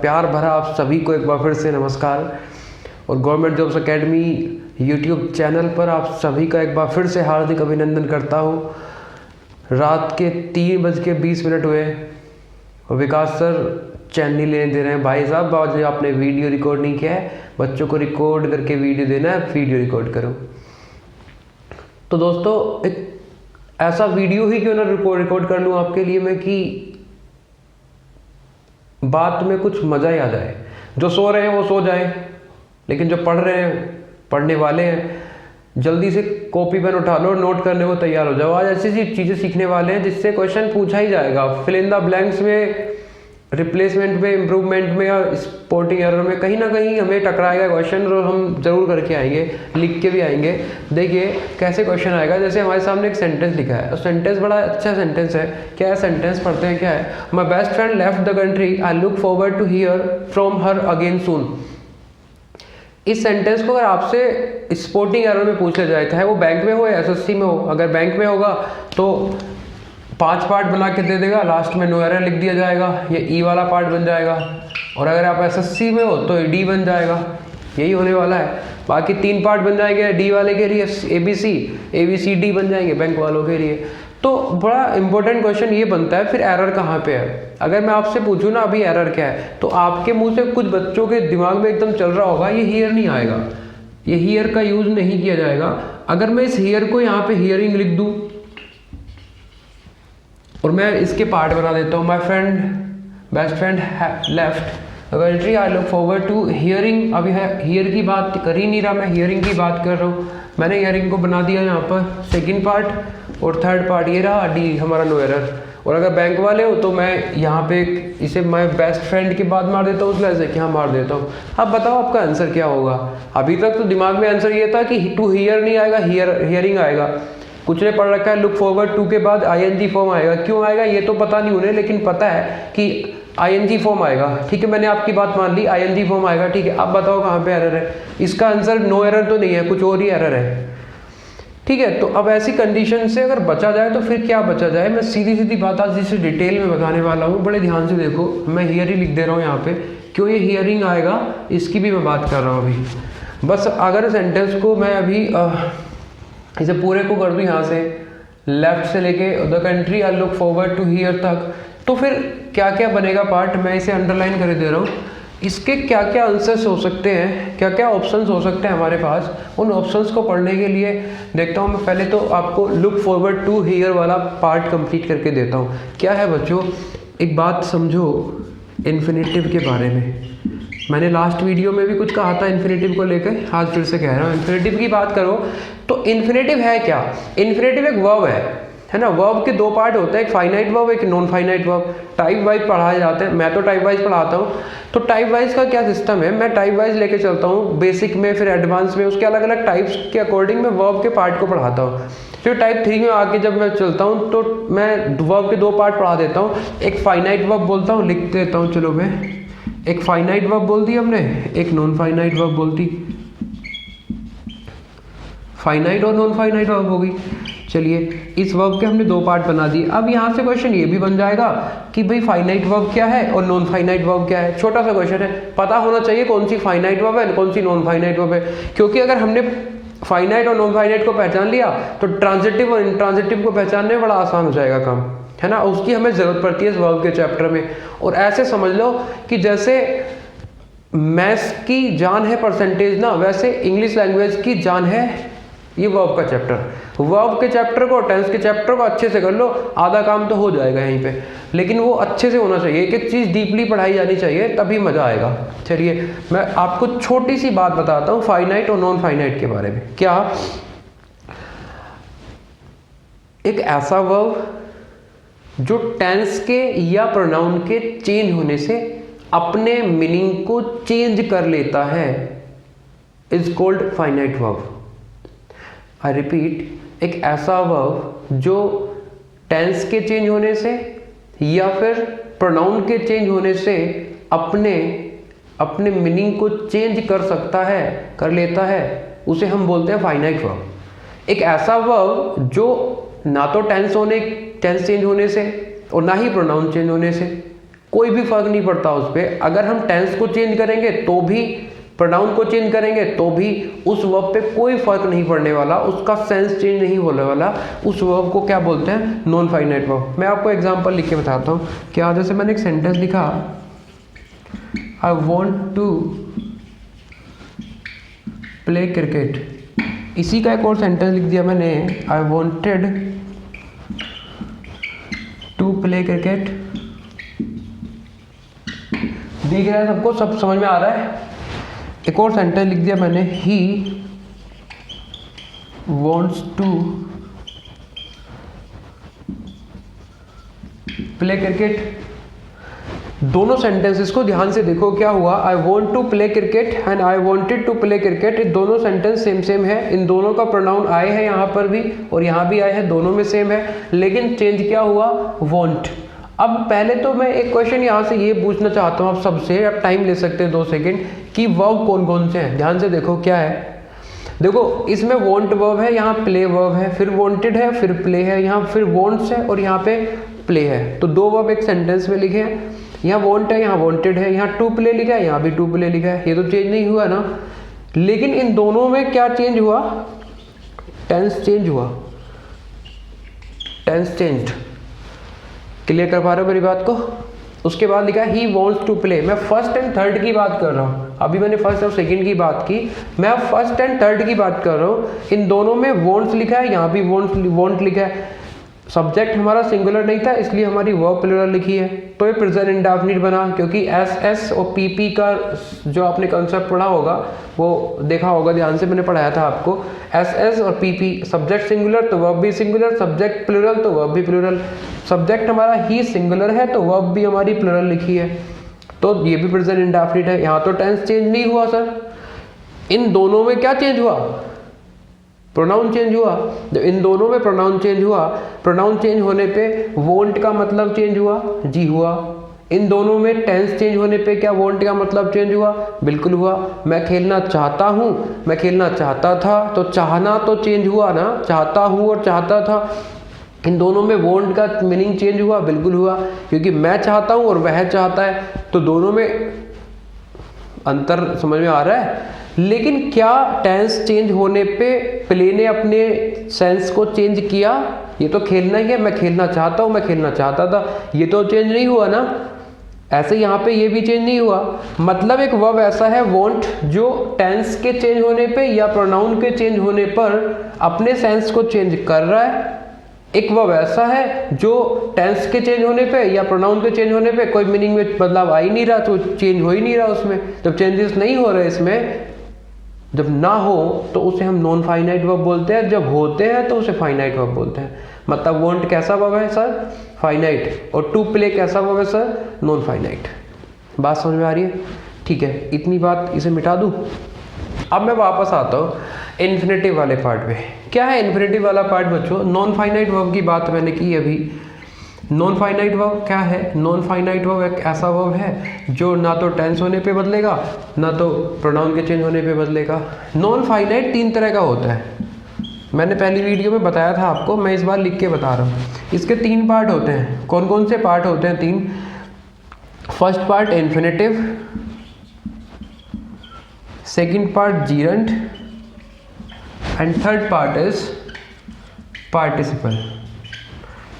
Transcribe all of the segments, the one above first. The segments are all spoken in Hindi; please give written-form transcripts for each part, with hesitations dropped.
प्यार भरा आप सभी को एक बार फिर से नमस्कार। और government jobs academy YouTube channel पर आप सभी का एक बार फिर से हार्दिक अभिनंदन करता हूँ। रात के 3:20 हुए और विकास सर चैन नहीं लेने दे रहे हैं। भाई साहब आज आपने वीडियो रिकॉर्ड नहीं किया है, बच्चों को रिकॉर्ड करके वीडियो देना है, वीडियो रिकॉर्ड करो। तो दोस्तों एक ऐसा वीडियो ही क्यों ना रिकॉर्ड कर लूँ आपके लिए मैं कि बात में कुछ मज़ा ही आ जाए। जो सो रहे हैं वो सो जाए, लेकिन जो पढ़ रहे हैं, पढ़ने वाले हैं, जल्दी से कॉपी पेन उठा लो, नोट करने को तैयार हो जाओ। आज ऐसी ऐसी चीज़ें सीखने वाले हैं जिससे क्वेश्चन पूछा ही जाएगा। फिल इन द ब्लैंक्स में, रिप्लेसमेंट में, इम्प्रूवमेंट में या स्पॉटिंग एरर में कहीं ना कहीं हमें टकराएगा क्वेश्चन और हम जरूर करके आएंगे, लिख के भी आएंगे। देखिए कैसे क्वेश्चन आएगा। जैसे हमारे सामने एक सेंटेंस लिखा है, सेंटेंस बड़ा अच्छा सेंटेंस है। क्या है सेंटेंस, पढ़ते हैं क्या है। My best friend left the country, I look forward to hear from her again soon. इस सेंटेंस को अगर आपसे स्पॉटिंग एरर में पूछ लिया जाए, चाहे वो बैंक में हो या एसएससी में हो, अगर बैंक में होगा तो 5 पार्ट बना के दे देगा, लास्ट में नो एरर लिख दिया जाएगा, ये ई वाला पार्ट बन जाएगा। और अगर आप एसएससी में हो तो डी बन जाएगा, यही होने वाला है। बाकी 3 पार्ट बन जाएंगे डी वाले के लिए, ABCD बन जाएंगे बैंक वालों के लिए। तो बड़ा इंपॉर्टेंट क्वेश्चन ये बनता है फिर एरर कहाँ पे है। अगर मैं आपसे पूछूँ ना अभी एरर क्या है, तो आपके मुंह से कुछ बच्चों के दिमाग में एकदम चल रहा होगा ये हियर नहीं आएगा, ये हियर का यूज नहीं किया जाएगा। अगर मैं इस हियर को यहाँ पे हियरिंग लिख दूँ और मैं इसके पार्ट बना देता हूँ, my friend best friend left country, I look forward to hearing. अभी है हियर की बात कर ही नहीं रहा, मैं हियरिंग की बात कर रहा हूँ। मैंने हियरिंग को बना दिया यहाँ पर सेकंड पार्ट और थर्ड पार्ट ये रहा डी हमारा नो एरर। और अगर बैंक वाले हो तो मैं यहाँ पे इसे मैं बेस्ट फ्रेंड के बाद मार देता हूँ, उस वजह से क्या मार देता हूँ। अब बताओ आपका आंसर क्या होगा। अभी तक तो दिमाग में आंसर ये था कि टू हियर नहीं आएगा, हियरिंग आएगा। कुछ ने पढ़ रखा है लुक फॉरवर्ड टू के बाद ING फॉर्म आएगा। क्यों आएगा ये तो पता नहीं उन्हें, लेकिन पता है कि ING फॉर्म आएगा। ठीक है, मैंने आपकी बात मान ली, ING फॉर्म आएगा। ठीक है, अब बताओ कहाँ पे एरर है। इसका आंसर नो एरर तो नहीं है, कुछ और ही एरर है। ठीक है, तो अब ऐसी कंडीशन से अगर बचा जाए तो फिर क्या बचा जाए, मैं सीधी सीधी बात आज जिसे डिटेल में बताने वाला हूँ। बड़े ध्यान से देखो, मैं हियर ही लिख दे रहा हूँ यहाँ पे, क्यों ये हियरिंग आएगा इसकी भी मैं बात कर रहा हूँ अभी। बस अगर सेंटेंस को मैं अभी इसे पूरे को कर दूं यहाँ से, लेफ्ट से लेके the country I look forward to hear तक, तो फिर क्या क्या बनेगा पार्ट, मैं इसे अंडरलाइन कर दे रहा हूँ। इसके क्या क्या आंसर्स हो सकते हैं, क्या क्या ऑप्शंस हो सकते हैं हमारे पास। उन ऑप्शंस को पढ़ने के लिए देखता हूँ मैं पहले तो आपको लुक फॉरवर्ड टू हियर वाला पार्ट कंप्लीट करके देता हूँ। क्या है बच्चों, एक बात समझो इन्फिनेटिव के बारे में। मैंने लास्ट वीडियो में भी कुछ कहा था इन्फिनेटिव को लेकर, आज फिर से कह रहा हूँ। इन्फिनेटिव की बात करो तो इन्फिनेटिव है क्या। इन्फिनेटिव एक वर्ब है ना। वर्ब के 2 पार्ट होते हैं, एक फाइनाइट वर्ब, एक non finite verb. Type wise पढ़ाए जाते हैं, मैं तो टाइप वाइज पढ़ाता हूँ। तो टाइप वाइज का क्या सिस्टम है, मैं टाइप वाइज लेके चलता हूँ, बेसिक में फिर एडवांस में, उसके अलग अलग टाइप्स के अकॉर्डिंग मैं वर्ब के पार्ट को पढ़ाता हूँ। फिर टाइप 3 में आके जब मैं चलता हूँ तो मैं वर्ब के 2 पार्ट पढ़ा देता हूँ। एक फाइनाइट वर्ब बोलता हूँ, लिख देता हूँ, चलो मैं एक फाइनाइट वर्ब बोल दी हमने, एक नॉन फाइनाइट वर्ब बोल दी। फाइनाइट और नॉन फाइनाइट वर्ब हो गई। चलिए इस वर्ब के हमने 2 पार्ट बना दिए। अब यहाँ से क्वेश्चन ये भी बन जाएगा कि भाई फाइनाइट वर्ब क्या है और नॉन फाइनाइट वर्ब क्या है। छोटा सा क्वेश्चन है, पता होना चाहिए कौन सी फाइनाइट वर्ब है कौन सी नॉन फाइनाइट वर्ब है। क्योंकि अगर हमने फाइनाइट और नॉन फाइनाइट को पहचान लिया तो ट्रांजिटिव और इंट्रांजिटिव को पहचानने में बड़ा आसान हो जाएगा काम, है ना। उसकी हमें जरूरत पड़ती है इस वर्ब के चैप्टर में। और ऐसे समझ लो कि जैसे मैथ्स की जान है परसेंटेज ना, वैसे इंग्लिश लैंग्वेज की जान है ये वर्ब का चैप्टर। वर्ब के चैप्टर को, टेंस के चैप्टर को अच्छे से कर लो, आधा काम तो हो जाएगा यहीं पे। लेकिन वो अच्छे से होना चाहिए, एक एक चीज़ डीपली पढ़ाई जानी चाहिए, तभी मज़ा आएगा। चलिए मैं आपको छोटी सी बात बताता हूँ फाइनाइट और नॉन फाइनाइट के बारे में। क्या एक ऐसा वर्ब जो टेंस के या प्रोनाउन के चेंज होने से अपने मीनिंग को चेंज कर लेता है is called finite verb. I repeat, एक ऐसा वर्ब जो टेंस के चेंज होने से या फिर प्रोनाउन के चेंज होने से अपने मीनिंग को चेंज कर सकता है, कर लेता है, उसे हम बोलते हैं फाइनाइट वर्ब। एक ऐसा वर्ब जो ना तो टेंस चेंज होने से और ना ही प्रोनाउन चेंज होने से, कोई भी फर्क नहीं पड़ता उस पर। अगर हम टेंस को चेंज करेंगे तो भी, प्रोनाउन को चेंज करेंगे तो भी उस वर्ब पे कोई फर्क नहीं पड़ने वाला, उसका सेंस चेंज नहीं होने वाला। उस वर्ब को क्या बोलते हैं? Non finite verb. मैं आपको एग्जांपल लिख के बताता हूँ। क्या, जैसे मैंने एक सेंटेंस लिखा, I want to play cricket. इसी का एक और सेंटेंस लिख दिया मैंने, I wanted to play cricket. दिख रहा है सबको? सब समझ में आ रहा है? एक और सेंटेंस लिख दिया मैंने, he wants to play cricket. दोनों सेंटेंसेस को ध्यान से देखो, क्या हुआ? I want to play cricket and I wanted to play cricket, ये दोनों सेंटेंस सेम सेम है। इन दोनों का प्रोनाउन आए हैं यहाँ पर भी और यहाँ भी आए हैं, दोनों में सेम है, लेकिन चेंज क्या हुआ? वॉन्ट। अब पहले तो मैं एक क्वेश्चन यहाँ से ये पूछना चाहता हूँ आप सबसे, आप टाइम ले सकते हैं 2 सेकेंड, कि वर्ब कौन कौन से हैं। ध्यान से देखो क्या है। देखो इसमें वॉन्ट वर्ब है, यहाँ प्ले वर्ब है, फिर वॉन्टेड है, फिर प्ले है, यहाँ फिर वॉन्ट्स है और यहाँ पे प्ले है। तो 2 वर्ब एक सेंटेंस में लिखे हैं। यहाँ वॉन्ट है, यहाँ वॉन्टेड है, यहाँ टू प्ले लिखा है, यहाँ भी टू प्ले लिखा है। ये तो चेंज नहीं हुआ ना। लेकिन इन दोनों में क्या चेंज हुआ? टेंस चेंज हुआ। Tense changed. क्लियर कर पा रहे हो मेरी बात को? उसके बाद लिखा है ही वॉन्ट्स टू प्ले। मैं फर्स्ट एंड थर्ड की बात कर रहा हूँ। अभी मैंने फर्स्ट और सेकंड की बात की, मैं अब फर्स्ट एंड थर्ड की बात कर रहा हूँ। इन दोनों में वॉन्ट्स लिखा है, यहाँ भी वॉन्ट लिखा है। सब्जेक्ट हमारा सिंगुलर नहीं था, इसलिए हमारी वर्ब प्लूरल लिखी है, तो ये प्रेजेंट इंडेफिनिट बना। क्योंकि एस एस और पीपी का जो आपने कंसेप्ट पढ़ा होगा, वो देखा होगा ध्यान से, मैंने पढ़ाया था आपको। एस एस और पीपी, सब्जेक्ट सिंगुलर तो वर्ब भी सिंगुलर, सब्जेक्ट प्लूरल तो वर्ब भी प्लूरल। सब्जेक्ट हमारा ही सिंगुलर है तो वर्ब भी हमारी प्लूरल लिखी है, तो ये भी प्रेजेंट इंडेफिनिट है। यहाँ तो टेंस चेंज नहीं हुआ सर। इन दोनों में क्या चेंज हुआ? प्रोनाउन चेंज हुआ। जब इन दोनों में प्रोनाउन चेंज हुआ, प्रोनाउन चेंज होने पे वॉन्ट का मतलब चेंज हुआ? जी हुआ। इन दोनों में टेंस चेंज होने पे क्या वॉन्ट का मतलब चेंज हुआ? बिल्कुल हुआ। मैं खेलना चाहता हूँ, मैं खेलना चाहता था, तो चाहना तो चेंज हुआ ना, चाहता हूँ और चाहता था। इन दोनों में वॉन्ट का मीनिंग चेंज हुआ? बिल्कुल हुआ, क्योंकि मैं चाहता हूँ और वह चाहता है, तो दोनों में अंतर समझ में आ रहा है। लेकिन क्या टेंस चेंज होने पे प्ले ने अपने सेंस को चेंज किया? ये तो खेलना ही है, मैं खेलना चाहता हूँ, मैं खेलना चाहता था, ये तो चेंज नहीं हुआ ना। ऐसे यहाँ पे ये भी चेंज नहीं हुआ। मतलब एक वर्ब ऐसा है वॉन्ट, जो टेंस के चेंज होने पे या प्रोनाउन के चेंज होने पर अपने सेंस को चेंज कर रहा है। एक वर्ब ऐसा है जो टेंस के चेंज होने पे या प्रोनाउन के चेंज होने पे कोई मीनिंग में बदलाव आ ही नहीं रहा, तो चेंज हो ही नहीं रहा उसमें। जब चेंजेस नहीं हो रहे इसमें, जब ना हो तो उसे हम नॉन फाइनाइट वर्ब बोलते हैं, जब होते हैं तो उसे फाइनाइट वर्ब बोलते हैं। मतलब वॉन्ट कैसा वर्ब है सर? फाइनाइट। और टू प्ले कैसा वर्ब है सर? Non finite. बात समझ में आ रही है? ठीक है, इतनी बात इसे मिटा दूं। अब मैं वापस आता हूँ इन्फिनेटिव वाले पार्ट पे। क्या है इन्फिनेटिव वाला पार्ट बच्चों? नॉन फाइनाइट वर्ब की बात मैंने की अभी। नॉन फाइनाइट वर्ब क्या है? नॉन फाइनाइट वर्ब एक ऐसा वर्ब है जो ना तो टेंस होने पे बदलेगा, ना तो प्रोनाउन के चेंज होने पे बदलेगा। नॉन फाइनाइट 3 तरह का होता है, मैंने पहली वीडियो में बताया था आपको, मैं इस बार लिख के बता रहा हूँ। इसके 3 पार्ट होते हैं। कौन कौन से पार्ट होते हैं? 3। First part infinitive, second part gerund and third part is participle.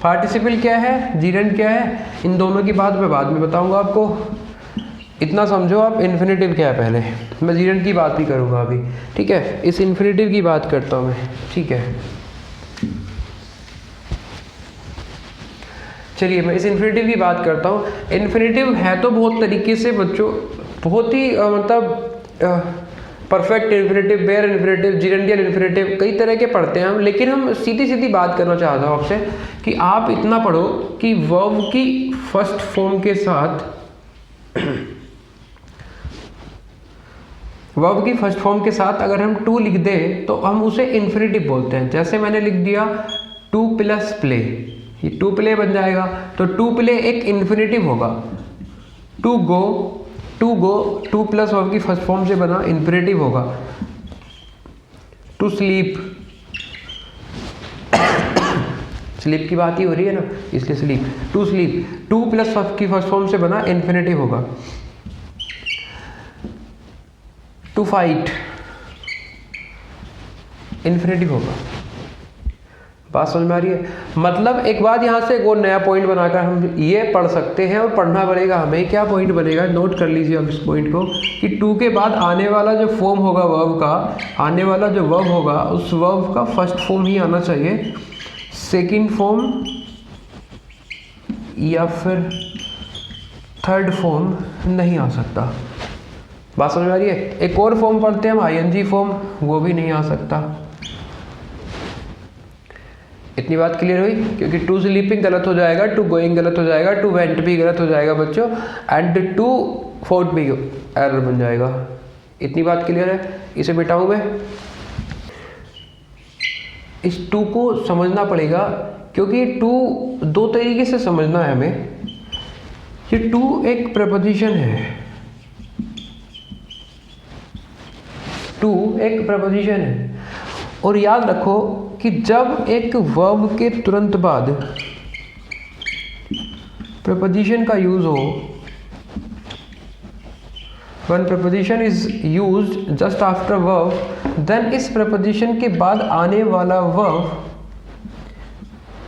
Participle क्या है, जीरंट क्या है, इन दोनों की बात मैं बाद में बताऊंगा आपको। इतना समझो आप इन्फिनेटिव क्या है पहले, मैं जीरंट की बात भी करूंगा अभी। ठीक है, इस इन्फिनेटिव की बात करता हूं मैं। ठीक है, चलिए मैं इस इन्फिनेटिव की बात करता हूँ। इन्फिनेटिव है तो बहुत तरीके से बच्चों, बहुत ही मतलब perfect infinitive, bare infinitive, gerundial infinitive, कई तरह के पढ़ते हैं हम। लेकिन हम सीधी सीधी बात करना चाहता हूँ आपसे कि आप इतना पढ़ो कि वर्ब की फर्स्ट फॉर्म के साथ वर्ब की फर्स्ट फॉर्म के साथ अगर हम टू लिख दें तो हम उसे इन्फिनेटिव बोलते हैं। जैसे मैंने लिख दिया टू प्लस प्ले, ये टू प्ले बन जाएगा, तो टू प्ले एक इन्फिनेटिव होगा। To go, to plus verb की फर्स्ट फॉर्म से बना, इन्फिनेटिव होगा। टू स्लीप, स्लीप की बात ही हो रही है ना, इसलिए sleep. To sleep, to plus की फर्स्ट फॉर्म से बना इन्फिनेटिव होगा। टू फाइट इन्फिनेटिव होगा। बात समझ में आ रही है? मतलब एक बात यहाँ से एक और नया पॉइंट बनाकर हम ये पढ़ सकते हैं और पढ़ना पड़ेगा हमें। क्या पॉइंट बनेगा, नोट कर लीजिए अब इस पॉइंट को, कि टू के बाद आने वाला जो फॉर्म होगा वर्ब का, आने वाला जो वर्ब होगा उस वर्ब का फर्स्ट फॉर्म ही आना चाहिए, सेकंड फॉर्म या फिर थर्ड फॉर्म नहीं आ सकता। बात समझ में आ रही है? एक और फॉर्म पढ़ते हैं हम, आईएनजी फॉर्म, वो भी नहीं आ सकता। इतनी बात क्लियर हुई? क्योंकि टू स्लीपिंग गलत हो जाएगा, टू गोइंग गलत हो जाएगा, टू वेंट भी गलत हो जाएगा बच्चों, एंड टू फोर्ट भी एरर बन जाएगा। इतनी बात क्लियर है? इसे मिटाऊं मैं? इस टू को समझना पड़ेगा, क्योंकि टू दो तरीके से समझना है हमें। ये टू एक प्रपोजिशन है, टू एक प्रपोजिशन है। और याद रखो कि जब एक वर्ब के तुरंत बाद प्रपोजिशन का यूज हो, when preposition is used just after verb, then इस प्रपोजिशन के बाद आने वाला वर्ब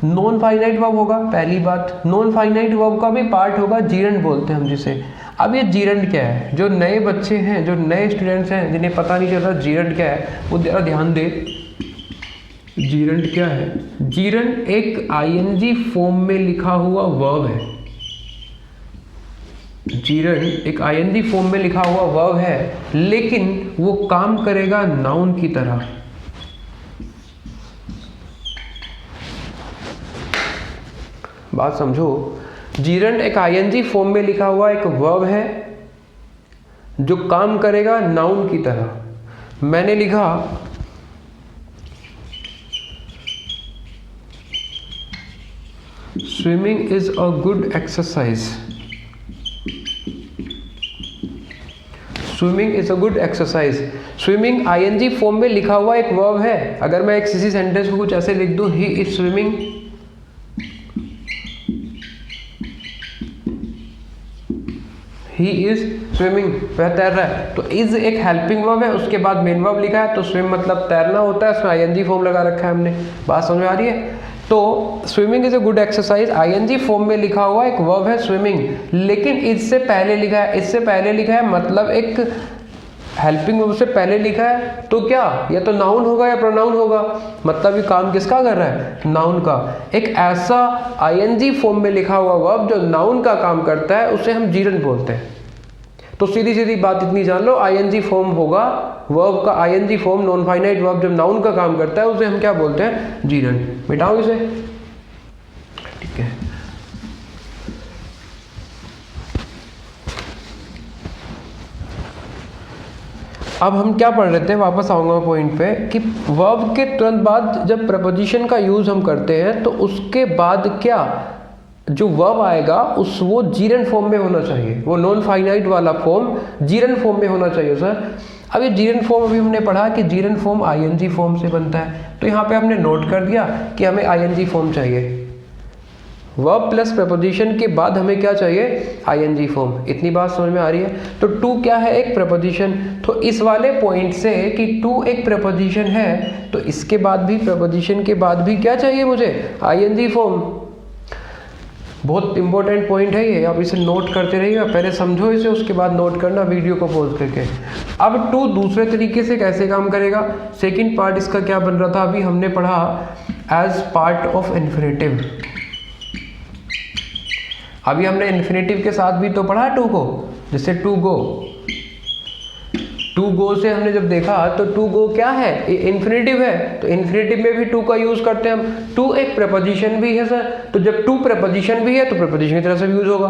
नॉन फाइनाइट वर्ब होगा। पहली बात, नॉन फाइनाइट वर्ब का भी पार्ट होगा जीरंड बोलते हैं हम जिसे। अब ये जीरंड क्या है? जो नए बच्चे हैं, जो नए स्टूडेंट्स हैं, जिन्हें पता नहीं चल रहा जीरंड क्या है, वो जरा ध्यान दे। जीरंड क्या है? जीरंड एक आईएनजी फॉर्म में लिखा हुआ वर्ब है। जीरंड एक आईएनजी फॉर्म में लिखा हुआ वर्ब है, लेकिन वो काम करेगा नाउन की तरह। बात समझो, जीरंड एक आईएनजी फॉर्म में लिखा हुआ एक वर्ब है जो काम करेगा नाउन की तरह। मैंने लिखा swimming is a good exercise. Swimming is a good exercise. Swimming ING form में लिखा हुआ एक वर्ब है। अगर मैं एक किसी सेंटेंस को कुछ ऐसे लिख दूं, he is swimming, he is swimming, वह तैर रहा है, तो इज एक हेल्पिंग वर्ब है, उसके बाद मेन वर्ब लिखा है, तो स्विम मतलब तैरना होता है, उसमें आईएनजी फॉर्म लगा रखा है हमने। बात समझ में आ रही है? तो swimming is a good exercise ING form में लिखा हुआ एक वर्ब है स्विमिंग, लेकिन इससे पहले लिखा है, इससे पहले लिखा है, मतलब एक हेल्पिंग वर्ब से पहले लिखा है, तो क्या या तो नाउन होगा या प्रोनाउन होगा। मतलब ये काम किसका कर रहा है? नाउन का। एक ऐसा आईएनजी फॉर्म में लिखा हुआ वर्ब जो नाउन का काम करता है, उसे हम जीरंड बोलते हैं। तो सीधी सीधी बात इतनी जान लो, आईएनजी फॉर्म होगा वर्ब का, ING form non finite verb जब नाउन का काम करता है उसे हम क्या बोलते हैं? जीरंड। मिटाओ इसे, ठीक है। अब हम क्या पढ़ रहे थे, वापस आऊंगा पॉइंट पे, कि वर्ब के तुरंत बाद जब प्रपोजिशन का यूज हम करते हैं तो उसके बाद क्या जो वर्ब आएगा उस वो जीरंड फॉर्म में होना चाहिए। वो नॉन फाइनाइट वाला फॉर्म जीरंड फॉर्म में होना चाहिए सर। अब ये जीरंड फॉर्म अभी हमने पढ़ा कि जीरंड फॉर्म आईएनजी फॉर्म से बनता है, तो यहाँ पे हमने नोट कर दिया कि हमें आईएनजी फॉर्म चाहिए। वर्ब प्लस प्रपोजिशन के बाद हमें क्या चाहिए? ING form. इतनी बात समझ में आ रही है? तो टू क्या है? एक प्रपोजिशन। तो इस वाले पॉइंट से कि टू एक प्रपोजिशन है, तो इसके बाद भी, प्रपोजिशन के बाद भी क्या चाहिए मुझे? ING form. बहुत इंपॉर्टेंट पॉइंट है ये, आप इसे नोट करते रहिएगा। पहले समझो इसे, उसके बाद नोट करना वीडियो को पॉज करके। अब टू दूसरे तरीके से कैसे काम करेगा? सेकंड पार्ट इसका क्या बन रहा था, अभी हमने पढ़ा एज पार्ट ऑफ इन्फिनेटिव। अभी हमने इन्फिनेटिव के साथ भी तो पढ़ा टू को, जैसे टू गो। टू गो से हमने जब देखा तो टू गो क्या है? इन्फिनेटिव है, तो इन्फिनेटिव में भी टू का यूज करते हैं हम। टू एक प्रपोजिशन भी है सर, तो जब टू प्रपोजिशन भी है तो प्रपोजिशन की तरह से यूज होगा।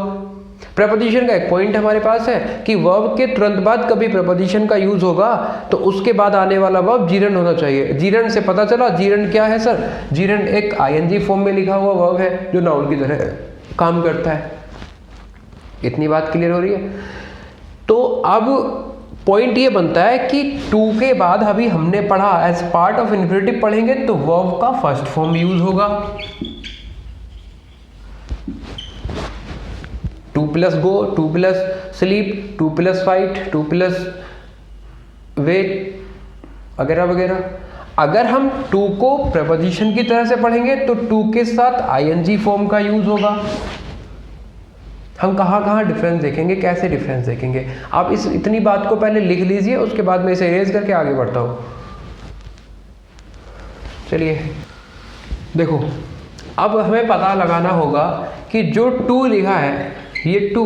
प्रपोजिशन का एक पॉइंट हमारे पास है कि वर्ब के तुरंत बाद कभी प्रपोजिशन का यूज होगा तो उसके बाद आने वाला वर्ब जीरंड होना चाहिए। जीरंड से पता चला जीरंड क्या है सर? जीरंड एक आईएनजी फॉर्म में लिखा हुआ वर्ब है जो नाउन की तरह काम करता है। इतनी बात क्लियर हो रही है? तो अब पॉइंट ये बनता है कि टू के बाद अभी हमने पढ़ा एज पार्ट ऑफ इन्फिनेटिव पढ़ेंगे तो वर्ब का फर्स्ट फॉर्म यूज होगा। To plus go, to plus sleep, to plus fight, to plus wait वगैरह वगैरह। अगर हम टू को प्रपोजिशन की तरह से पढ़ेंगे तो टू के साथ आईएनजी फॉर्म का यूज होगा। हम कहाँ कहाँ डिफरेंस देखेंगे, कैसे डिफरेंस देखेंगे, आप इस इतनी बात को पहले लिख लीजिए, उसके बाद मैं इसे इरेज करके आगे बढ़ता हूँ। चलिए देखो, अब हमें पता लगाना होगा कि जो टू लिखा है ये टू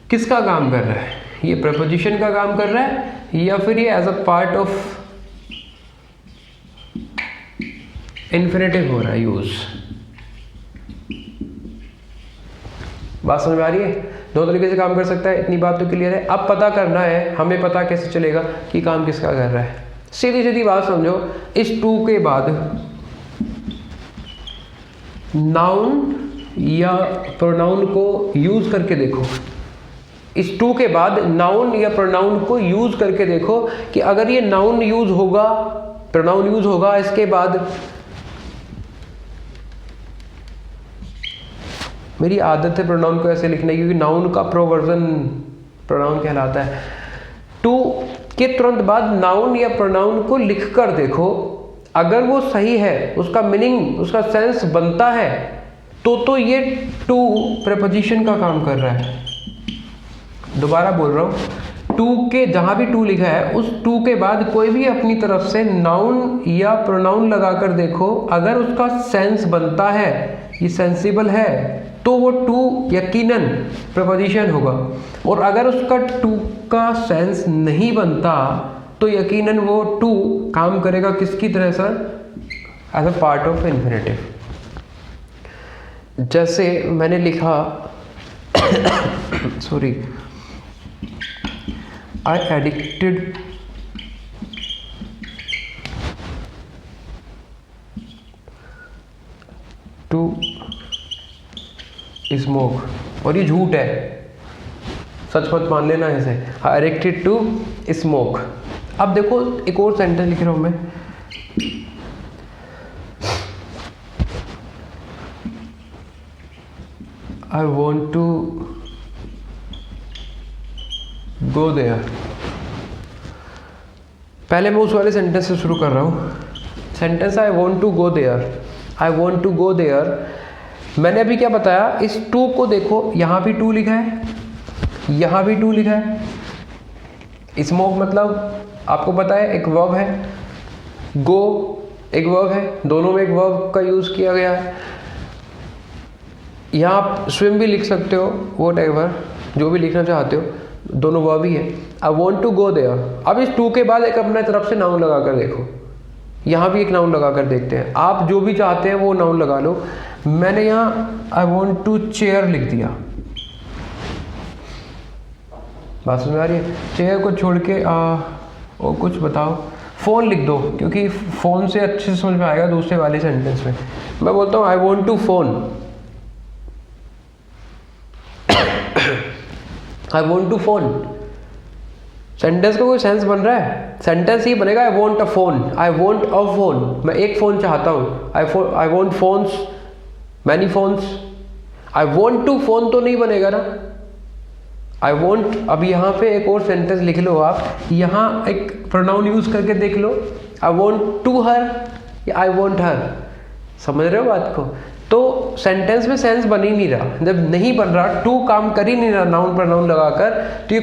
किसका काम कर रहा है, ये प्रपोजिशन का काम कर रहा है या फिर ये as a part of infinitive हो रहा है यूज। बात समझ में आ रही है? दो तरीके से काम कर सकता है, इतनी बात तो क्लियर है। अब पता करना है हमें, पता कैसे चलेगा कि काम किसका कर रहा है। सीधी सीधी बात समझो, इस टू के बाद नाउन या प्रोनाउन को यूज करके देखो। इस टू के बाद नाउन या प्रोनाउन को यूज करके देखो कि अगर ये नाउन यूज होगा, प्रोनाउन यूज होगा, इसके बाद मेरी आदत है प्रोनाउन को ऐसे लिखने की क्योंकि नाउन का प्रोवर्जन प्रोनाउन कहलाता है। टू के तुरंत बाद नाउन या प्रोनाउन को लिख कर देखो, अगर वो सही है, उसका मीनिंग, उसका सेंस बनता है तो ये टू प्रीपोजिशन का काम कर रहा है। दोबारा बोल रहा हूँ, टू के जहाँ भी टू लिखा है उस टू के बाद कोई भी अपनी तरफ से नाउन या प्रोनाउन लगाकर देखो, अगर उसका सेंस बनता है, ये सेंसिबल है, तो वो टू यकीनन प्रपोजिशन होगा। और अगर उसका टू का सेंस नहीं बनता तो यकीनन वो टू काम करेगा किसकी तरह sir, as a part of infinitive. जैसे मैंने लिखा sorry, I addicted to smoke, और ये झूठ है, सच मत मान लेना इसे। Addicted to smoke. अब देखो एक और सेंटेंस लिख रहा हूं मैं, I want to go there. पहले मैं उस वाले सेंटेंस से शुरू कर रहा हूँ। Sentence I want to go there, I want to go there. मैंने अभी क्या बताया, इस टू को देखो, यहाँ भी टू लिखा है, यहाँ भी टू लिखा है। स्मोक मतलब आपको पता है एक वर्ब है, गो एक वर्ब है, दोनों में एक वर्ब का यूज़ किया गया है। यहाँ आप स्विम भी लिख सकते हो, व्हाटएवर जो भी लिखना चाहते हो, दोनों वर्ब ही है। I want to go there. अब इस टू के बाद एक अपने तरफ से नाउन लगा कर देखो, यहाँ भी एक नाउन लगा कर देखते हैं। आप जो भी चाहते हैं वो नाउन लगा लो। मैंने यहाँ आई वॉन्ट टू चेयर लिख दिया। बात समझ आ रही है? चेयर को छोड़ के और कुछ बताओ, फ़ोन लिख दो, क्योंकि फ़ोन से अच्छे से समझ में आएगा दूसरे वाले सेंटेंस में। मैं बोलता हूँ I want to phone, I want to phone. Sentence का कोई सेंस बन रहा है? सेंटेंस ही बनेगा I want a phone, I want a phone. मैं एक फ़ोन चाहता हूँ, I want phones, many phones. I want to phone तो नहीं बनेगा ना। आई वॉन्ट, अब यहाँ पे एक और सेंटेंस लिख लो आप, यहाँ एक प्रोनाउन यूज़ करके देख लो, आई वॉन्ट टू हर या आई वॉन्ट हर। समझ रहे हो बात को? तो सेंटेंस में सेंस बन ही नहीं रहा। जब नहीं बन रहा, टू काम कर ही नहीं रहा नाउन प्रोनाउन लगाकर, तो ये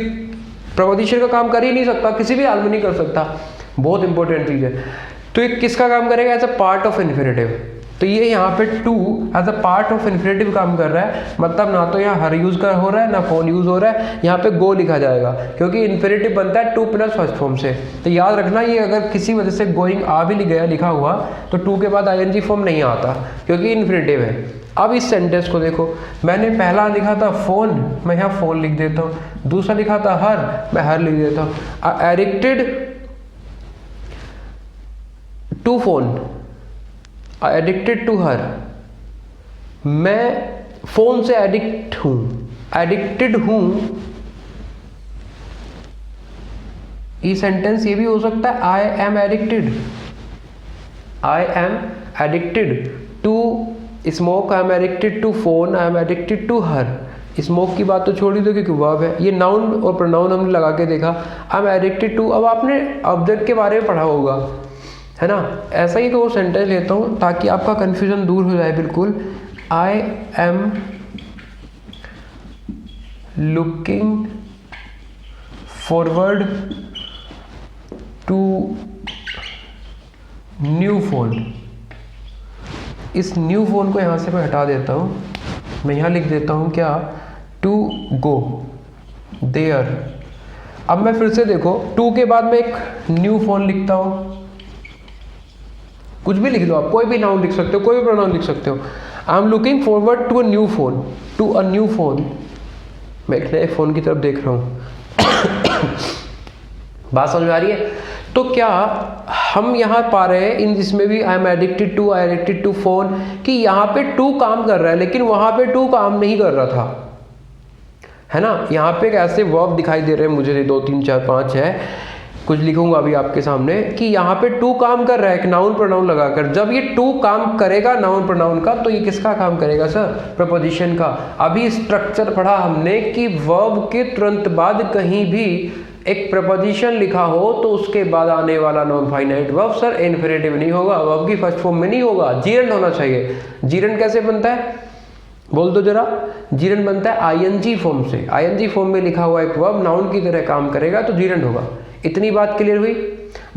प्रपोजिशन का काम कर ही नहीं सकता, किसी भी हाल में नहीं कर सकता। बहुत इंपॉर्टेंट चीज़ है। तो ये किसका काम करेगा? As a part of infinitive. तो ये यहाँ पे to as a part of infinitive काम कर रहा है, मतलब ना तो यहाँ हर यूज़ कर हो रहा है, ना फोन यूज़ हो रहा है। यहाँ पे गो लिखा जाएगा क्योंकि इन्फिनेटिव बनता है टू प्लस फर्स्ट फॉर्म से। तो याद रखना, ये अगर किसी वजह से गोइंग आ भी गया लिखा हुआ तो टू के बाद आईएनजी फॉर्म नहीं आता क्योंकि इन्फिनेटिव है। अब इस सेंटेंस को देखो, मैंने पहला लिखा था फोन, मैं यहाँ फोन लिख देता हूँ। दूसरा लिखा था हर, मैं हर लिख देता हूँ। Addicted to phone, addicted to her. मैं फोन से एडिक्ट हूं, एडिक्टेड हूं ये सेंटेंस ये भी हो सकता है I am addicted, I am addicted to smoke, I am addicted to phone, I am addicted to her. Smoke की बात तो छोड़ ही दो क्योंकि वर्ब है, ये नाउन और प्रोनाउन हमने लगा के देखा। आई एम एडिक्टेड टू, अब आपने ऑब्जेक्ट के बारे में पढ़ा होगा, है ना। ऐसा ही तो सेंटेंस लेता हूँ ताकि आपका कन्फ्यूजन दूर हो जाए बिल्कुल। I am looking forward to new phone. इस न्यू फोन को यहाँ से मैं हटा देता हूँ, मैं यहाँ लिख देता हूँ क्या, टू गो देयर। अब मैं फिर से देखो, टू के बाद मैं एक न्यू फोन लिखता हूँ, कुछ भी लिख दो आप, कोई भी नाउन लिख सकते हो, कोई भी प्रोनाउन लिख सकते हो। I am looking forward to a new phone, to a new phone, मैं एक नए फोन की तरफ देख रहा हूँ। बात समझ में आ रही है। तो क्या हम यहाँ पा रहे हैं इन जिसमें भी I am addicted to, I addicted to phone, कि यहाँ पे टू काम कर रहा है लेकिन वहां पे टू काम नहीं कर रहा था, है ना। यहाँ पे एक ऐसे वर्ब दिखाई दे रहे हैं मुझे, 2 3 4 5 है, कुछ लिखूंगा अभी आपके सामने कि यहाँ पे टू काम कर रहा है एक नाउन प्रोनाउन लगाकर। जब ये टू काम करेगा नाउन प्रोनाउन का, तो ये किसका काम करेगा सर, प्रपोजिशन का। अभी स्ट्रक्चर पढ़ा हमने कि वर्ब के तुरंत बाद कहीं भी एक प्रपोजिशन लिखा हो तो उसके बाद आने वाला non finite verb sir infinitive नहीं होगा, वर्ब की फर्स्ट फॉर्म में नहीं होगा, जीरेंड होना चाहिए। जीरेंड कैसे बनता है बोल दो जरा। जीरेंड बनता है आईएनजी फॉर्म से, आईएनजी फॉर्म में लिखा हुआ एक वर्ब नाउन की तरह काम करेगा तो जीरेंड होगा। इतनी बात क्लियर हुई।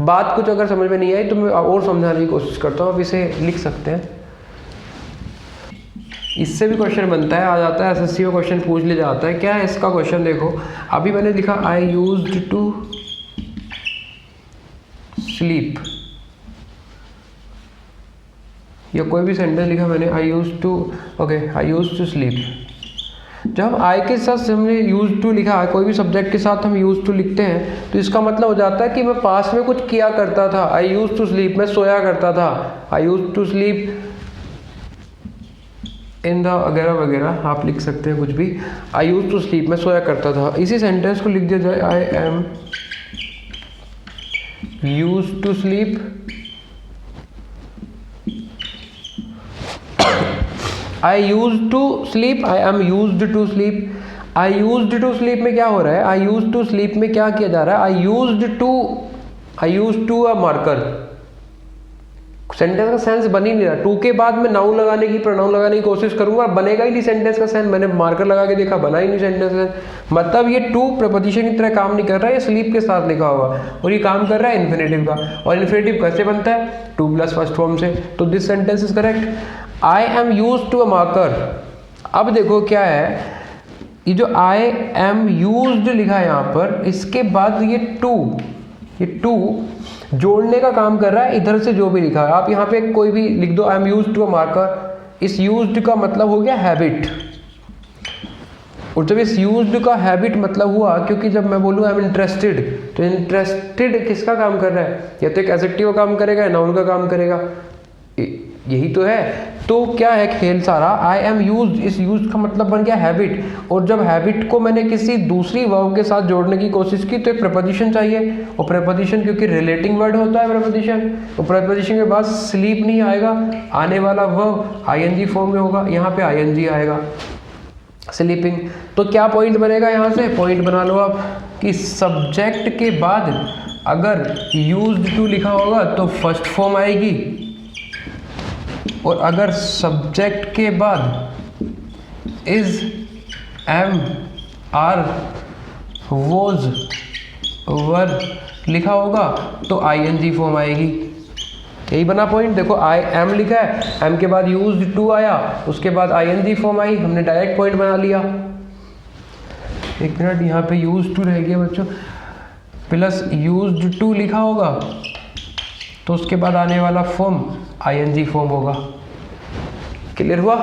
बात कुछ अगर समझ में नहीं आई तो मैं और समझाने की कोशिश करता हूँ। आप इसे लिख सकते हैं, इससे भी क्वेश्चन बनता है, आ जाता है एसएससी में क्वेश्चन पूछ लिया जाता है। क्या है इसका क्वेश्चन देखो, अभी मैंने लिखा आई यूज्ड टू स्लीप, या कोई भी सेंटेंस लिखा मैंने, I used to, okay I used to sleep. जब आई के साथ हमने यूज टू लिखा है, कोई भी सब्जेक्ट के साथ हम यूज टू लिखते हैं तो इसका मतलब हो जाता है कि मैं पास्ट में कुछ किया करता था। आई यूज टू स्लीप, मैं सोया करता था। I use to sleep in the वगैरह वगैरह आप लिख सकते हैं कुछ भी। आई यूज टू स्लीप, मैं सोया करता था। इसी सेंटेंस को लिख दिया जाए I am use to sleep, I use to sleep, I am used to sleep. I used to sleep में क्या हो रहा है, आई यूज टू स्लीप में क्या किया जा रहा है, I use to a marker. Sentence का सेंस बन ही नहीं रहा। टू के बाद मैं नाउन लगाने की, प्रोनाउन लगाने की कोशिश करूंगा, बनेगा ही नहीं सेंटेंस का सेंस। मैंने मार्कर लगा के देखा, बना ही नहीं सेंटेंस का सेंस। मतलब ये टू प्रपोजिशन की तरह काम नहीं कर रहा है, ये स्लीप के साथ लिखा हुआ और ये काम कर रहा है इन्फिनेटिव का। और इन्फिनेटिव कैसे बनता है, टू प्लस फर्स्ट फॉर्म से। तो this sentence is correct. I am use to a marker. अब देखो क्या है, ये जो आई एम यूज्ड लिखा है यहाँ पर, इसके बाद ये टू जोड़ने का काम कर रहा है। इधर से जो भी लिखा है आप यहाँ पे कोई भी लिख दो, I am used to a marker. इस यूज्ड का मतलब हो गया हैबिट। और जब इस यूज्ड का हैबिट मतलब हुआ, क्योंकि जब मैं बोलूँ आई एम इंटरेस्टेड, तो इंटरेस्टेड किसका काम कर रहा है, या तो एक एडजेक्टिव का काम करेगा या नाउन का काम करेगा, यही तो है। तो क्या है खेल सारा, आई एम यूज, इस यूज का मतलब बन गया हैबिट। और जब हैबिट को मैंने किसी दूसरी वर्ब के साथ जोड़ने की कोशिश की तो एक प्रपोजिशन चाहिए। और प्रपोजिशन क्योंकि रिलेटिंग वर्ड होता है प्रपोजिशन, तो प्रपोजिशन के बाद स्लीप नहीं आएगा, आने वाला वर्ब आईएनजी फॉर्म में होगा, यहाँ पे आईएनजी आएगा स्लीपिंग। तो क्या पॉइंट बनेगा यहाँ से, पॉइंट बना लो आप कि सब्जेक्ट के बाद अगर यूज्ड टू लिखा होगा तो फर्स्ट फॉर्म आएगी, और अगर सब्जेक्ट के बाद इज, एम, आर, वोज, वर लिखा होगा तो आईएनजी फॉर्म आएगी। यही बना पॉइंट। देखो आई एम लिखा है, एम के बाद यूज्ड टू आया, उसके बाद आईएनजी फॉर्म आई, हमने डायरेक्ट पॉइंट बना लिया। एक मिनट, यहाँ पे यूज्ड टू रह गया बच्चों, प्लस यूज्ड टू लिखा होगा तो उसके बाद आने वाला फॉर्म आईएनजी फॉर्म होगा। क्लियर हुआ।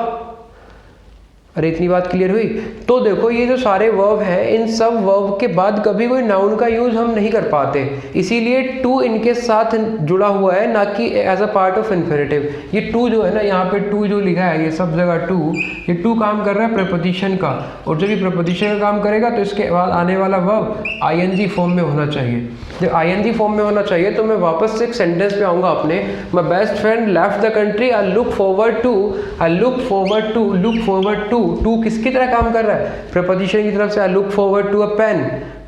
अरे इतनी बात क्लियर हुई। तो देखो ये जो सारे वर्ब हैं, इन सब वर्ब के बाद कभी कोई नाउन का यूज हम नहीं कर पाते, इसीलिए टू इनके साथ जुड़ा हुआ है, ना कि as a part of infinitive. ये टू जो है ना, यहाँ पे टू जो लिखा है, ये सब जगह टू, ये टू काम कर रहा है प्रपोजिशन का, और जब ये प्रपोजिशन का काम करेगा तो इसके बाद आने वाला वर्ब आईएनजी फॉर्म में होना चाहिए। जब आईएनजी फॉर्म में होना चाहिए तो मैं वापस से एक सेंटेंस पे आऊँगा अपने, my best friend left the country, I look forward to, to किसकी तरह काम कर रहा है, प्रपोजिशन की तरफ से। I look forward to a pen,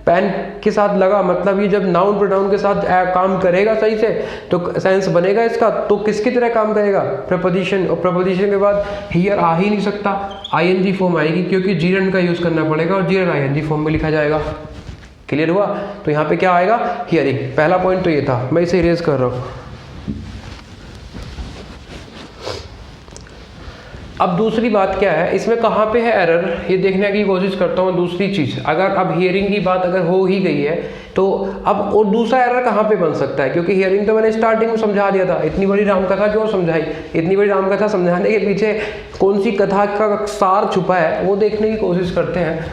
pen के साथ लगा, मतलब ये जब नाउन प्रोनाउन के साथ काम करेगा सही से तो सेंस बनेगा इसका, तो किसकी तरह काम करेगा, प्रपोजिशन। और प्रपोजिशन के बाद हियर आ ही नहीं सकता, आईएनजी फॉर्म आएगी, क्योंकि जीरन का यूज करना पड़ेगा और जीरन आईएनजी फॉर्म में लिखा जाएगा। क्लियर हुआ? तो यहाँ पे क्या आएगा, हियरिंग। पहला पॉइंट तो ये था, मैं इसे इरेज कर रहा हूँ। अब दूसरी बात क्या है, इसमें कहाँ पे है एरर, ये देखने की कोशिश करता हूँ। दूसरी चीज़, अगर अब हियरिंग की बात अगर हो ही गई है तो अब और दूसरा एरर कहाँ पे बन सकता है, क्योंकि हियरिंग तो मैंने स्टार्टिंग में समझा दिया था। इतनी बड़ी रामकथा क्यों समझाई, इतनी बड़ी रामकथा समझाने के पीछे कौन सी कथा का सार छुपा है वो देखने की कोशिश करते हैं।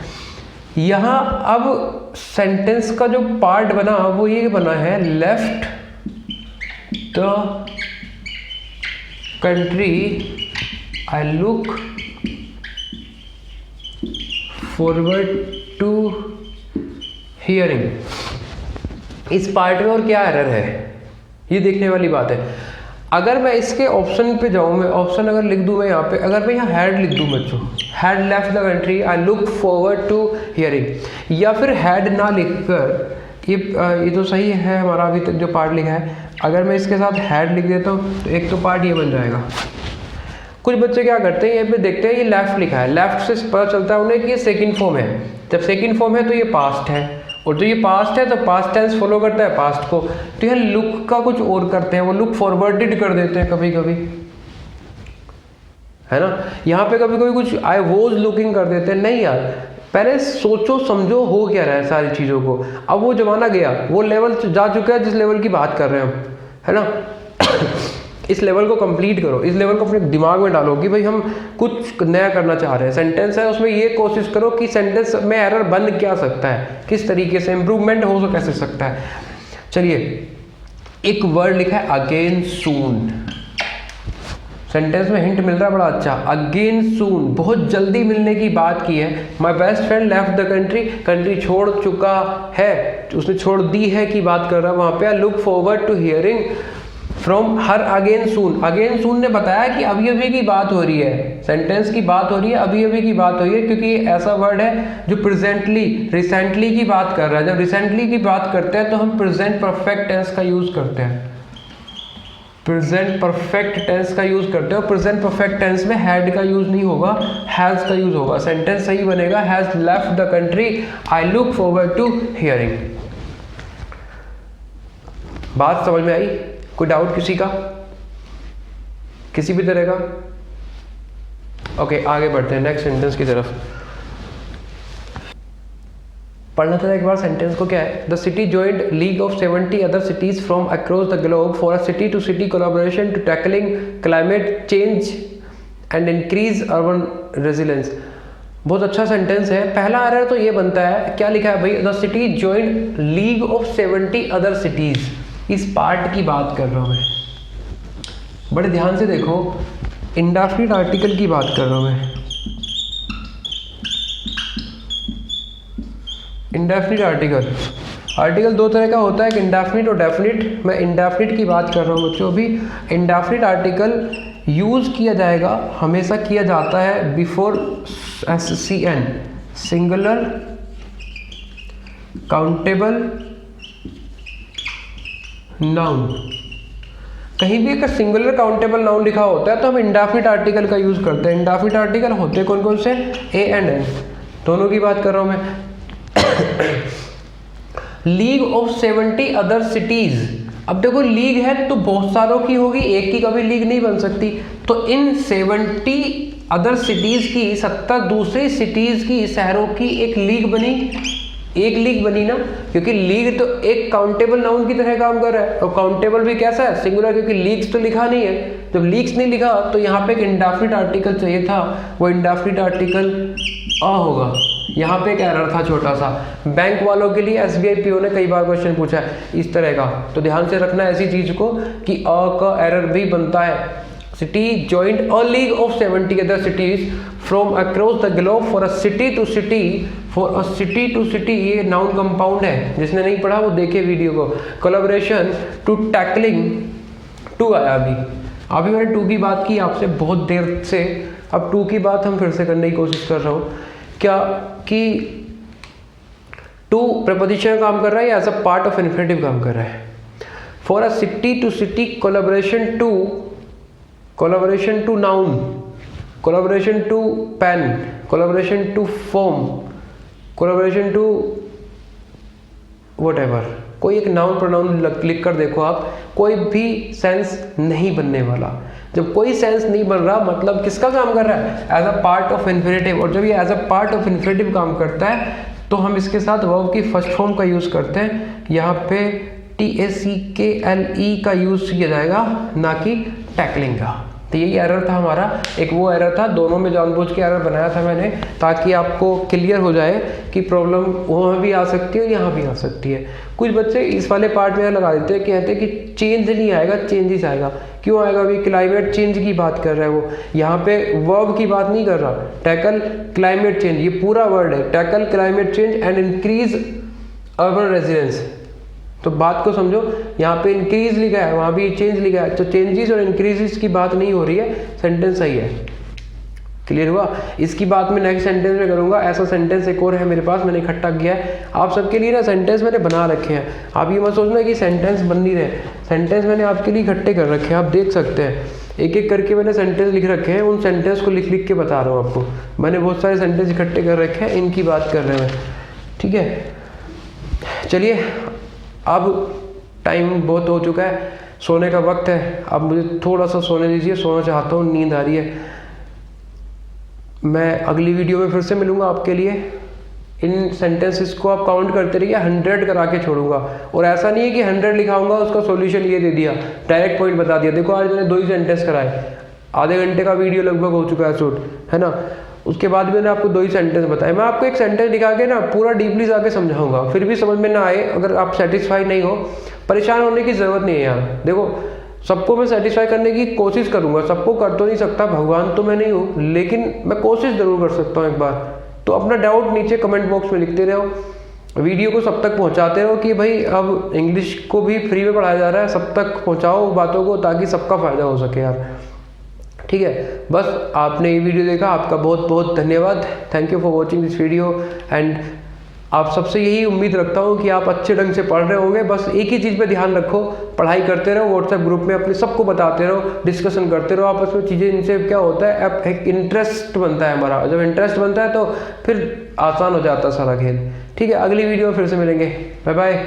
यहाँ अब सेंटेंस का जो पार्ट बना वो ये बना है, left the country I look forward to hearing। इस पार्ट में और क्या एरर है ये देखने वाली बात है। अगर मैं इसके ऑप्शन पे जाऊँ, मैं ऑप्शन अगर लिख दूँ, मैं यहाँ पे अगर मैं यहाँ हैड लिख दूँ बच्चों, had left the country I look forward to hearing, या फिर हैड ना लिखकर, ये तो सही है हमारा अभी तक जो पार्ट लिखा है। अगर मैं इसके साथ हैड लिख देता हूँ तो एक तो पार्ट ये बन जाएगा। कुछ बच्चे क्या करते हैं, यहाँ पे देखते हैं ये लेफ्ट लिखा है, लेफ्ट से पता चलता है उन्हें कि ये सेकंड फॉर्म है। जब सेकंड फॉर्म है तो ये पास्ट है, और जो ये पास्ट है तो पास्ट टेंस फॉलो करता है पास्ट को। तो यहाँ लुक का कुछ और करते हैं, वो लुक फॉरवर्डेड कर देते हैं कभी कभी, है ना। यहाँ पे कभी कभी कुछ आई वॉज लुकिंग कर देते हैं। नहीं यार, पहले सोचो समझो हो क्या रहा है सारी चीज़ों को। अब वो जमाना गया, वो लेवल जा चुका है जिस लेवल की बात कर रहे हैं हम, है ना। इस लेवल को कंप्लीट करो, इस लेवल को अपने दिमाग में डालो कि भाई हम कुछ नया करना चाह रहे हैं। सेंटेंस है उसमें ये कोशिश करो कि सेंटेंस में एरर बन क्या सकता है, किस तरीके से इम्प्रूवमेंट हो कैसे सकता है। चलिए, एक वर्ड लिखा है अगेन सून, सेंटेंस में हिंट मिल रहा है बड़ा अच्छा। अगेन सून, बहुत जल्दी मिलने की बात की है। My best friend left the country, country छोड़ चुका है, उसने छोड़ दी है की बात कर रहा है वहाँ पे। I look forward to hearing from her again soon. Again soon ने बताया कि अभी अभी की बात हो रही है, सेंटेंस की बात हो रही है, अभी अभी की बात हो रही है, क्योंकि ये ऐसा वर्ड है जो प्रेजेंटली रिसेंटली की बात कर रहा है। जब रिसेंटली की बात करते हैं तो हम प्रेजेंट परफेक्ट टेंस का यूज करते हैं, प्रेजेंट परफेक्ट टेंस का यूज करते हैं। और प्रेजेंट परफेक्ट टेंस में हैड का यूज नहीं होगा, हैज का यूज होगा। सेंटेंस सही बनेगा, has left the country, I look forward to hearing. बात समझ में आई? कोई डाउट किसी का, किसी भी तरह का? ओके, आगे बढ़ते हैं नेक्स्ट सेंटेंस की तरफ। पढ़ना था एक बार सेंटेंस को, क्या है। The city joined league of 70 other cities from across the globe for a city to city collaboration to tackling climate change and increase urban resilience. बहुत अच्छा सेंटेंस है। पहला एरर तो ये बनता है, क्या लिखा है भाई, the city joined league of 70 other cities. इस पार्ट की बात कर रहा हूं मैं, बड़े ध्यान से देखो, इंडेफिनिट आर्टिकल की बात कर रहा हूं मैं। इंडेफिनिट आर्टिकल दो तरह का होता है, एक इंडेफिनिट और डेफिनिट। मैं इंडेफिनिट की बात कर रहा हूँ बच्चों। अभी इंडेफिनिट आर्टिकल यूज किया जाएगा, हमेशा किया जाता है before SCN, singular countable noun. कहीं भी अगर सिंगुलर काउंटेबल नाउन लिखा होता है तो हम इंडेफिनिट आर्टिकल का यूज करते हैं। इंडेफिनिट आर्टिकल होते कौन कौन से, A एंड N, दोनों की बात कर रहा हूं मैं। League of 70 other cities. अब देखो लीग है तो बहुत सारों की होगी, एक की कभी लीग नहीं बन सकती। तो इन 70 अदर सिटीज की, 70 दूसरी सिटीज की, शहरों की एक लीग बनी, एक लीग बनी ना, क्योंकि लीग तो एक काउंटेबल नाउन की तरह काम कर रहा है। और काउंटेबल भी कैसा है, सिंगुलर, क्योंकि लीग्स तो लिखा नहीं है। जब लीक्स नहीं लिखा तो यहाँ पे एक इंडेफिनिट आर्टिकल चाहिए था, वो इंडेफिनिट आर्टिकल अ होगा। यहाँ पे एक एरर था छोटा सा। बैंक वालों के लिए एसबीआई पीओ ने कई बार क्वेश्चन पूछा है इस तरह का, तो ध्यान से रखना ऐसी चीज को कि अ का एरर भी बनता है। City joined a league of 70 other cities from across the globe for a city to city, for a city to city, ये नाउन कंपाउंड है, जिसने नहीं पढ़ा वो देखे वीडियो को। कोलैबोरेशन टू टैकलिंग टू आया अभी मैंने टू की बात की आपसे बहुत देर से, अब टू की बात हम फिर से करने की कोशिश कर रहा हूँ। क्या कि टू प्रपोजिशन काम कर रहा है या as a part of infinitive काम कर रहा है। For a city to city collaboration to noun, collaboration to pen, collaboration to foam, collaboration to whatever, कोई एक नाउन प्रोनाउन लिख कर देखो आप, कोई भी सेंस नहीं बनने वाला। जब कोई सेंस नहीं बन रहा मतलब किसका काम कर रहा है, as a part of infinitive. और जब ये as a part of infinitive काम करता है तो हम इसके साथ वर्ब की फर्स्ट फॉर्म का यूज करते हैं। यहाँ पे TACKLE का यूज किया जाएगा, ना कि टैकलिंग का। तो यही एरर था हमारा, एक वो एरर था, दोनों में जानबूझ के एरर बनाया था मैंने, ताकि आपको क्लियर हो जाए कि प्रॉब्लम वहाँ भी आ सकती है यहाँ भी आ सकती है। कुछ बच्चे इस वाले पार्ट में लगा देते हैं, कहते हैं कि चेंज नहीं आएगा, चेंजेस आएगा। क्यों आएगा? अभी क्लाइमेट चेंज की बात कर रहा है वो, यहाँ पे वर्ब की बात नहीं कर रहा। टैकल क्लाइमेट चेंज, ये पूरा वर्ड है, tackle climate change and increase urban residence. तो बात को समझो, यहाँ पे इंक्रीज लिखा है, वहाँ भी चेंज लिखा है, तो चेंजेस और इंक्रीजेस की बात नहीं हो रही है, सेंटेंस सही है। क्लियर हुआ? इसकी बात मैं नेक्स्ट सेंटेंस में करूंगा। ऐसा सेंटेंस एक और है मेरे पास, मैंने इकट्ठा किया है आप सबके लिए ना, सेंटेंस मैंने बना रखे हैं। आप ये मत सोचना कि सेंटेंस बन नहीं रहे, सेंटेंस मैंने आपके लिए इकट्ठे कर रखे हैं, आप देख सकते हैं। एक एक करके मैंने सेंटेंस लिख रखे हैं, उन सेंटेंस को लिख लिख के बता रहा हूँ आपको। मैंने बहुत सारे सेंटेंस इकट्ठे कर रखे हैं, इनकी बात कर रहे हैं। ठीक है, चलिए अब टाइम बहुत हो चुका है, सोने का वक्त है। अब मुझे थोड़ा सा सोने दीजिए, सोना चाहता हूँ, नींद आ रही है। मैं अगली वीडियो में फिर से मिलूंगा आपके लिए। इन सेंटेंसेस को आप काउंट करते रहिए, 100 करा के छोड़ूंगा। और ऐसा नहीं है कि 100 लिखाऊंगा उसका सॉल्यूशन ये दे दिया, डायरेक्ट पॉइंट बता दिया। देखो आज मैंने 2 ही सेंटेंस कराए, आधे घंटे का वीडियो लगभग हो चुका है शूट, है ना। उसके बाद मैंने आपको 2 ही सेंटेंस बताए। मैं आपको एक सेंटेंस दिखा के ना पूरा डीपली जाके समझाऊंगा, फिर भी समझ में ना आए, अगर आप सेटिस्फाई नहीं हो, परेशान होने की जरूरत नहीं है यार। देखो सबको मैं सेटिस्फाई करने की कोशिश करूंगा, सबको कर तो नहीं सकता, भगवान तो मैं नहीं हूँ, लेकिन मैं कोशिश जरूर कर सकता हूँ एक बार। तो अपना डाउट नीचे कमेंट बॉक्स में लिखते रहो, वीडियो को सब तक पहुँचाते रहो कि भाई अब इंग्लिश को भी फ्री में पढ़ाया जा रहा है, सब तक पहुँचाओ बातों को, ताकि सबका फायदा हो सके यार। ठीक है, बस आपने ये वीडियो देखा, आपका बहुत बहुत धन्यवाद। Thank you for watching this video. And आप सबसे यही उम्मीद रखता हूँ कि आप अच्छे ढंग से पढ़ रहे होंगे। बस एक ही चीज़ पे ध्यान रखो, पढ़ाई करते रहो, व्हाट्सएप ग्रुप में अपने सबको बताते रहो, डिस्कशन करते रहो आपस में चीज़ें। इनसे क्या होता है, अब एक इंटरेस्ट बनता है हमारा, जब इंटरेस्ट बनता है तो फिर आसान हो जाता है सारा खेल। ठीक है, अगली वीडियो में फिर से मिलेंगे, बाय बाय।